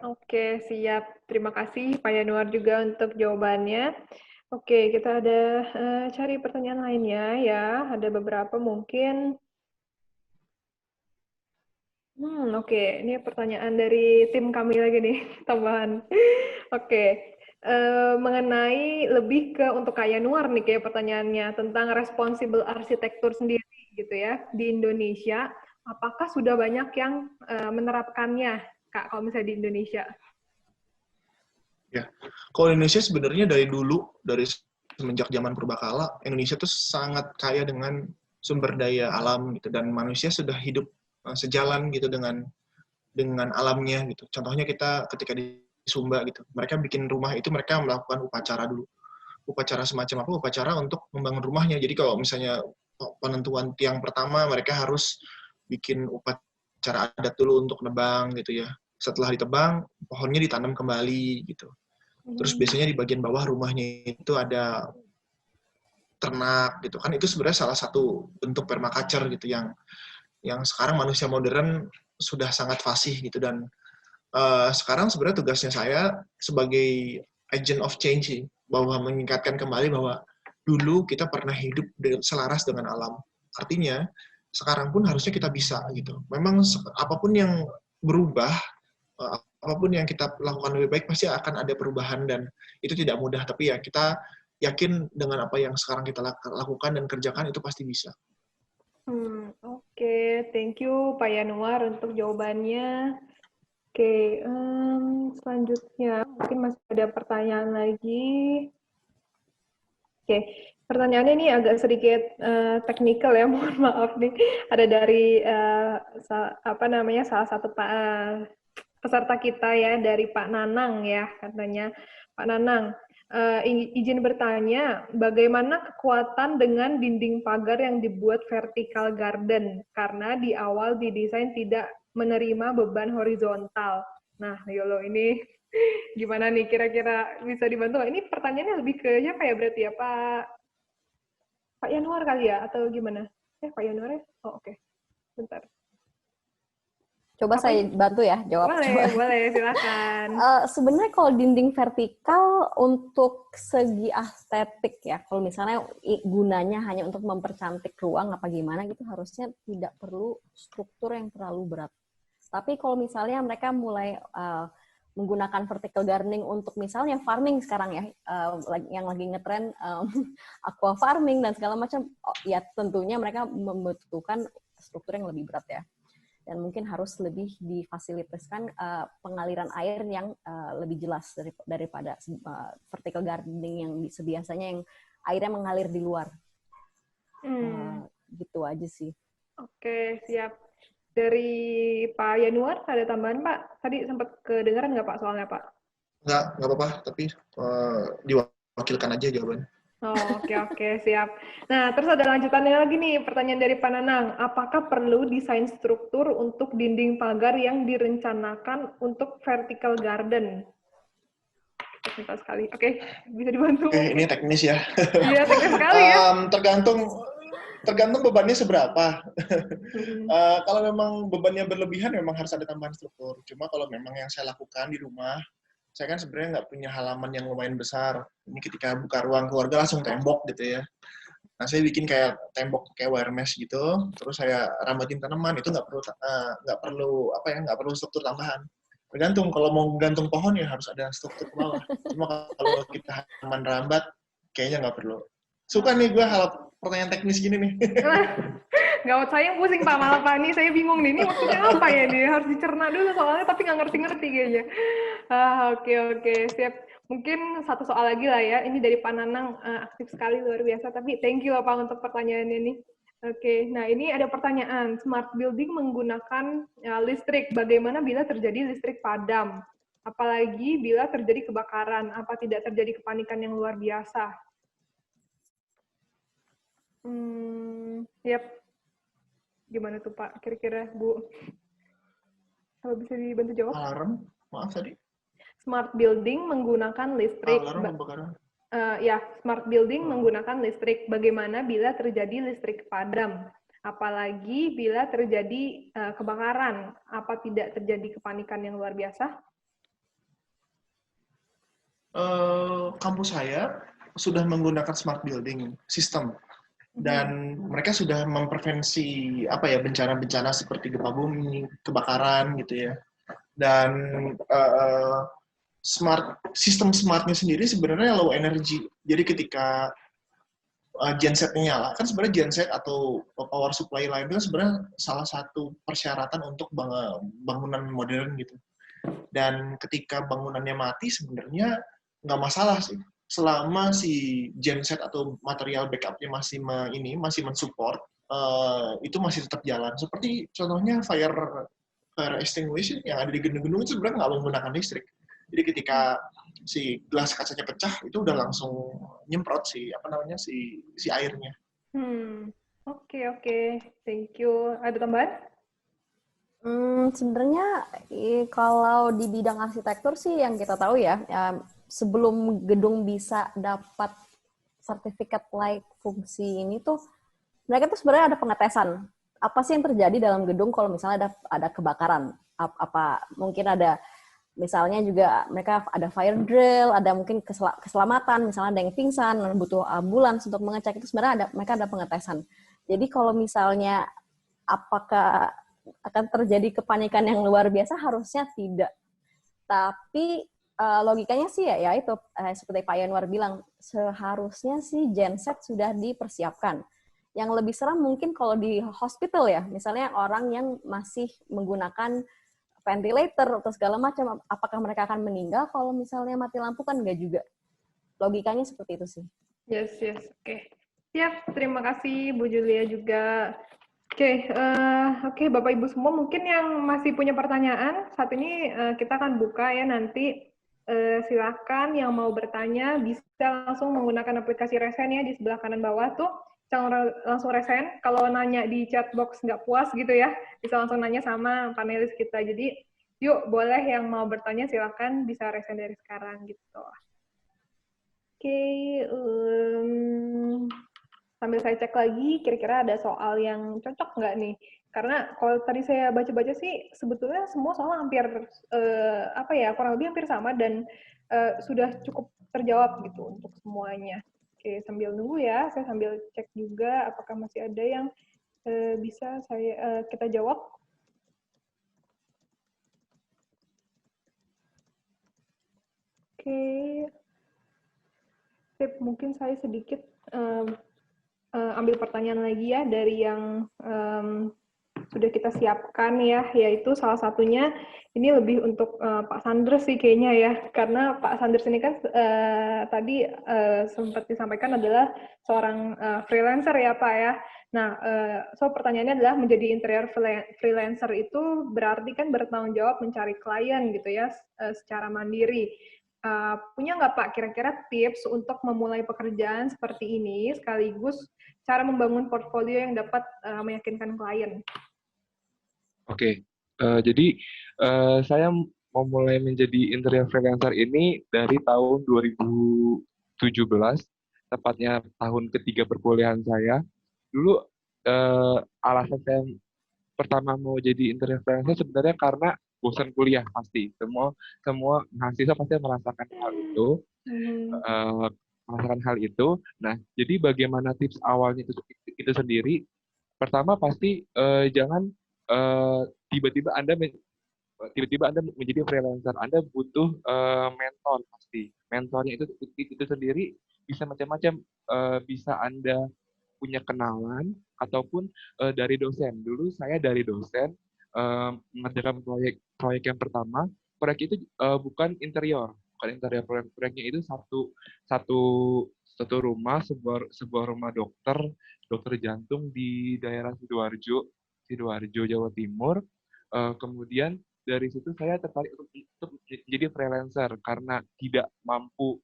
Oke, siap. Terima kasih Pak Yanuar juga untuk jawabannya. Oke, kita ada cari pertanyaan lainnya ya. Ada beberapa mungkin. Oke, ini pertanyaan dari tim kami lagi nih, tambahan. Oke, mengenai lebih ke untuk Kak Yanuar nih kayak pertanyaannya tentang responsible arsitektur sendiri gitu ya di Indonesia. Apakah sudah banyak yang menerapkannya, Kak, kalau misalnya di Indonesia? Ya, kalau Indonesia sebenarnya dari dulu, dari semenjak zaman purbakala, Indonesia tuh sangat kaya dengan sumber daya alam gitu, dan manusia sudah hidup sejalan gitu dengan alamnya gitu. Contohnya kita ketika di Sumba gitu, mereka bikin rumah itu mereka melakukan upacara dulu. Upacara semacam apa? Upacara untuk membangun rumahnya. Jadi kalau misalnya penentuan tiang pertama, mereka harus bikin upacara adat dulu untuk nebang gitu ya. Setelah ditebang, pohonnya ditanam kembali gitu. Terus biasanya di bagian bawah rumahnya itu ada ternak gitu kan. Itu sebenarnya salah satu bentuk permaculture gitu yang sekarang manusia modern sudah sangat fasih gitu. Dan sekarang sebenarnya tugasnya saya sebagai agent of change sih, bahwa meningkatkan kembali bahwa dulu kita pernah hidup selaras dengan alam. Artinya, sekarang pun harusnya kita bisa gitu. Memang apapun yang berubah, apapun yang kita lakukan lebih baik, pasti akan ada perubahan dan itu tidak mudah. Tapi ya kita yakin dengan apa yang sekarang kita lakukan dan kerjakan itu pasti bisa. Oke. Thank you Pak Yanuar untuk jawabannya. Oke, selanjutnya mungkin masih ada pertanyaan lagi. Oke, pertanyaannya ini agak sedikit teknikal ya, mohon maaf nih. Ada dari salah satu peserta kita ya, dari Pak Nanang ya, katanya. Pak Nanang, izin bertanya, bagaimana kekuatan dengan dinding pagar yang dibuat vertical garden? Karena di awal didesain tidak menerima beban horizontal. Nah, Yolo ini gimana nih kira-kira bisa dibantu? Ini pertanyaannya lebih ke siapa ya berarti ya, Pak Yanuar kali ya atau gimana? Pak Yanuar ya? Oh, oke. Bentar. Coba saya bantu ya jawab. Boleh, silakan. Sebenarnya kalau dinding vertikal untuk segi estetik ya, kalau misalnya gunanya hanya untuk mempercantik ruang apa gimana gitu, harusnya tidak perlu struktur yang terlalu berat. Tapi kalau misalnya mereka mulai menggunakan vertical gardening untuk misalnya farming sekarang ya, yang lagi ngetren aqua farming dan segala macam, ya tentunya mereka membutuhkan struktur yang lebih berat ya. Dan mungkin harus lebih difasilitaskan pengaliran air yang lebih jelas daripada vertical gardening yang biasanya yang airnya mengalir di luar. Gitu aja sih. Oke, siap. Dari Pak Yanuar, ada tambahan Pak? Tadi sempat kedengaran nggak Pak soalnya Pak? Nggak apa-apa, tapi diwakilkan aja jawabannya. Oh, oke, siap. Nah, terus ada lanjutannya lagi nih, pertanyaan dari Pak Nanang. Apakah perlu desain struktur untuk dinding pagar yang direncanakan untuk vertical garden? Teknikal sekali. Oke, bisa dibantu. Oke, ini teknis ya. Iya, teknis sekali ya. Tergantung bebannya seberapa. Kalau memang bebannya berlebihan, memang harus ada tambahan struktur. Cuma kalau memang yang saya lakukan di rumah, saya kan sebenarnya nggak punya halaman yang lumayan besar. Ini ketika buka ruang keluarga langsung tembok gitu ya. Nah, saya bikin kayak tembok kayak wire mesh gitu. Terus saya rambatin tanaman, itu nggak perlu struktur tambahan. Tergantung, kalau mau gantung pohon ya harus ada struktur ke bawah. Cuma kalau kita halaman rambat, kayaknya nggak perlu. Suka nih gue hal pertanyaan teknis gini nih. Nggak, saya yang pusing Pak, malah Pak, ini saya bingung nih, ini maksudnya apa ya nih, harus dicerna dulu soalnya, tapi nggak ngerti-ngerti kayaknya. Oke, siap. Mungkin satu soal lagi lah ya, ini dari Pak Nanang, aktif sekali, luar biasa, tapi thank you Pak untuk pertanyaannya nih. Oke, nah ini ada pertanyaan, smart building menggunakan listrik, bagaimana bila terjadi listrik padam? Apalagi bila terjadi kebakaran, apa tidak terjadi kepanikan yang luar biasa? Yap. Gimana tuh Pak, kira-kira Bu? Kalau bisa dibantu jawab? Alarm, maaf tadi. Smart building menggunakan listrik. Alarm kebakaran. Ya, smart building menggunakan listrik. Bagaimana bila terjadi listrik padam? Apalagi bila terjadi kebakaran? Apa tidak terjadi kepanikan yang luar biasa? Kampus saya sudah menggunakan smart building system. Dan mereka sudah memprevensi bencana-bencana seperti gempa bumi, kebakaran gitu ya. Dan sistem smartnya sendiri sebenarnya low energy. Jadi ketika gensetnya nyala, kan sebenarnya genset atau power supply lain itu sebenarnya salah satu persyaratan untuk bangunan modern gitu. Dan ketika bangunannya mati sebenarnya nggak masalah sih. Selama si genset atau material backupnya masih mensupport, itu masih tetap jalan. Seperti contohnya fire extinguisher yang ada di gedung-gedung itu sebenarnya nggak menggunakan listrik. Jadi ketika si gelas kacanya pecah, itu udah langsung nyemprot si airnya. Oke, thank you. Ada tambahan? Sebenarnya kalau di bidang arsitektur sih yang kita tahu ya, sebelum gedung bisa dapat sertifikat layak fungsi ini tuh, mereka tuh sebenarnya ada pengetesan. Apa sih yang terjadi dalam gedung kalau misalnya ada kebakaran? Apa mungkin ada Misalnya juga mereka ada fire drill, ada mungkin keselamatan, misalnya ada yang pingsan, butuh ambulans untuk mengecek, itu sebenarnya mereka ada pengetesan. Jadi kalau misalnya apakah akan terjadi kepanikan yang luar biasa, harusnya tidak. Tapi logikanya sih ya itu seperti Pak Yanwar bilang, seharusnya sih genset sudah dipersiapkan. Yang lebih serem mungkin kalau di hospital ya, misalnya orang yang masih menggunakan ventilator atau segala macam, apakah mereka akan meninggal kalau misalnya mati lampu? Kan nggak juga. Logikanya seperti itu sih. Yes, oke. Siap, terima kasih Bu Julia juga. Oke, Bapak Ibu semua, mungkin yang masih punya pertanyaan, saat ini kita akan buka ya nanti. Silakan yang mau bertanya bisa langsung menggunakan aplikasi Resen ya, di sebelah kanan bawah tuh. Jangan langsung Resen, kalau nanya di chat box nggak puas gitu ya, bisa langsung nanya sama panelis kita. Jadi, yuk boleh yang mau bertanya silakan bisa Resen dari sekarang gitu. Oke, sambil saya cek lagi, kira-kira ada soal yang cocok nggak nih? Karena kalau tadi saya baca-baca sih, sebetulnya semua soal hampir, kurang lebih hampir sama dan sudah cukup terjawab gitu untuk semuanya. Oke, sambil nunggu ya, saya sambil cek juga apakah masih ada yang bisa kita jawab. Oke, mungkin saya sedikit ambil pertanyaan lagi ya dari yang sudah kita siapkan ya, yaitu salah satunya ini lebih untuk Pak Sanders sih kayaknya ya, karena Pak Sanders ini kan tadi sempat disampaikan adalah seorang freelancer ya Pak ya. Nah, so pertanyaannya adalah menjadi interior freelancer itu berarti kan bertanggung jawab mencari klien gitu ya, secara mandiri. Punya nggak Pak kira-kira tips untuk memulai pekerjaan seperti ini, sekaligus cara membangun portfolio yang dapat meyakinkan klien? Oke, jadi saya memulai menjadi interior freelancer ini dari tahun 2017, tepatnya tahun ketiga perkuliahan saya. Dulu alasan saya pertama mau jadi interior freelancer sebenarnya karena bosan kuliah pasti. Semua mahasiswa pasti merasakan hal itu. Nah, jadi bagaimana tips awalnya itu sendiri? Pertama pasti jangan tiba-tiba Anda menjadi freelancer. Anda butuh mentor pasti. Mentornya itu sendiri bisa macam-macam. Bisa Anda punya kenalan ataupun dari dosen. Dulu saya dari dosen mengerjakan proyek yang pertama. Proyek itu bukan interior. Proyeknya itu satu rumah, sebuah rumah dokter jantung di daerah Sidoarjo, Jawa Timur. Kemudian dari situ saya tertarik untuk menjadi freelancer karena tidak mampu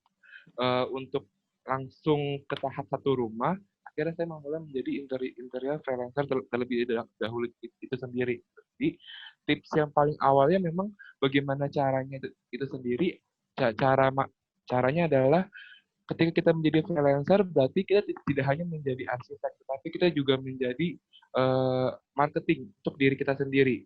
untuk langsung ke tahap satu rumah. Akhirnya saya memulai menjadi interior freelancer terlebih dahulu itu sendiri. Jadi tips yang paling awalnya memang bagaimana caranya itu sendiri. Caranya adalah ketika kita menjadi freelancer, berarti kita tidak hanya menjadi arsitek, tetapi kita juga menjadi marketing untuk diri kita sendiri.